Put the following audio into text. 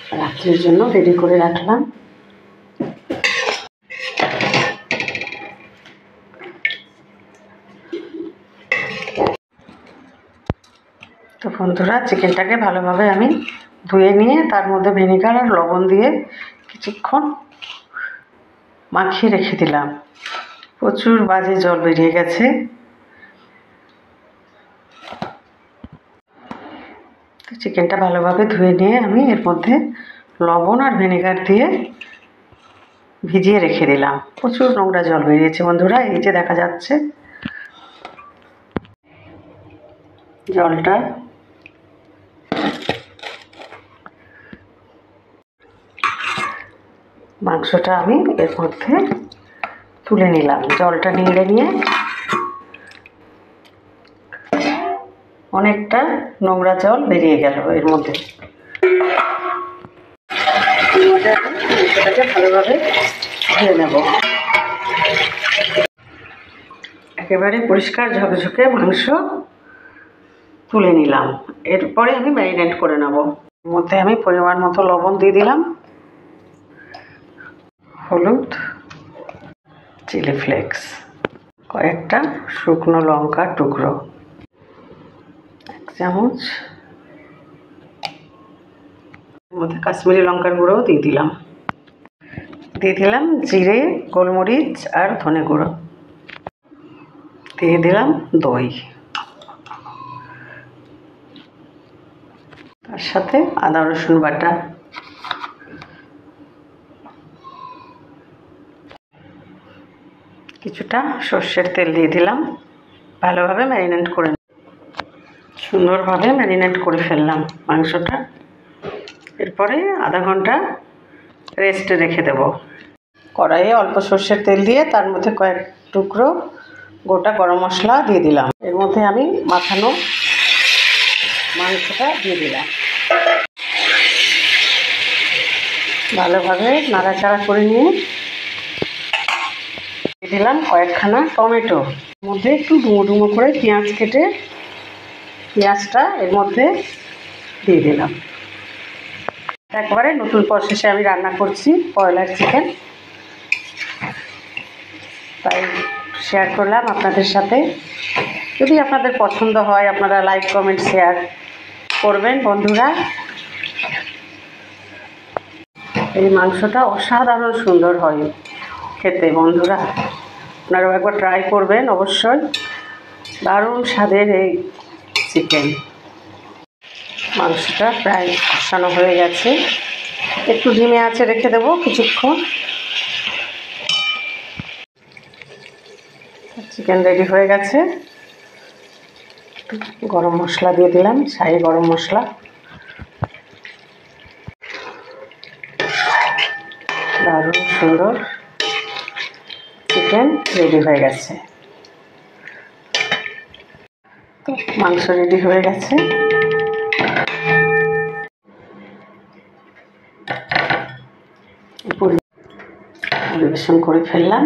রাত্রের জন্য রেডি করে রাখলাম। তো বন্ধুরা, চিকেনটাকে ভালোভাবে আমি ধুয়ে নিয়ে তার মধ্যে ভিনেগার আর লবণ দিয়ে কিছুক্ষণ মাখিয়ে রেখে দিলাম। প্রচুর বাজে জল বেরিয়ে গেছে। তো চিকেনটা ভালোভাবে ধুয়ে নিয়ে আমি এর মধ্যে লবণ আর ভিনেগার দিয়ে ভিজিয়ে রেখে দিলাম। প্রচুর নোংরা জল বেরিয়েছে বন্ধুরা, এই যে দেখা যাচ্ছে জলটা। মাংসটা আমি এর মধ্যে তুলে নিলাম। জলটা নিংড়ে নিয়ে অনেকটা নোংরা জল বেরিয়ে গেল এর মধ্যে। মাংসটাকে ভালোভাবে ধুয়ে নেব। একেবারে পরিষ্কার ঝকঝকে মাংস তুলে নিলাম। এরপরে আমি ম্যারিনেট করে নেব। এর মধ্যে আমি পরিমাণ মতো লবণ দিয়ে দিলাম, হলুদ, চিলি ফ্লেক্স, কয়েকটা শুকনো লঙ্কার টুকরো, 1 চামচ। এর মধ্যে কাশ্মীরি লঙ্কার গুঁড়োও দিয়ে দিলাম। দিয়ে দিলাম জিরে, গোলমরিচ আর ধনে গুঁড়ো। দিয়ে দিলাম দই, তার সাথে আদা রসুন বাটা। কিছুটা সর্ষের তেল দিয়ে দিলাম। ভালোভাবে ম্যারিনেট করে সুন্দরভাবে ম্যারিনেট করে ফেললাম মাংসটা। এরপরে আধা ঘন্টা রেস্টে রেখে দেব। কড়াইয়ে অল্প সর্ষের তেল দিয়ে তার মধ্যে কয়েক টুকরো গোটা গরম মশলা দিয়ে দিলাম। এর মধ্যে আমি মাখানো মাংসটা দিয়ে দিলাম। ভালোভাবে নাড়াচাড়া করে নিয়ে দিয়ে দিলাম কয়েকখানা টমেটো। এর মধ্যে একটু ডুমো ডুমো করে পেঁয়াজ কেটে পেঁয়াজটা এর মধ্যে দিয়ে দিলাম। একবারে নতুন প্রসেসে আমি রান্না করছি ব্রয়লার চিকেন, তাই শেয়ার করলাম আপনাদের সাথে। যদি আপনাদের পছন্দ হয় আপনারা লাইক, কমেন্ট, শেয়ার করবেন বন্ধুরা। এই মাংসটা অসাধারণ সুন্দর হয় খেতে বন্ধুরা, আপনারাও একবার ট্রাই করবেন অবশ্যই। দারুণ স্বাদের এই চিকেন। মাংসটা প্রায় কষানো হয়ে গেছে, একটু ধিমে আঁচে রেখে দেবো কিছুক্ষণ। চিকেন রেডি হয়ে গেছে। গরম মশলা দিয়ে দিলাম, শাহি গরম মশলা। দারুণ সুন্দর চিকেন রেডি হয়ে গেছে। তো মাংস রেডি হয়ে গেছে। পরিবেশন করে ফেললাম।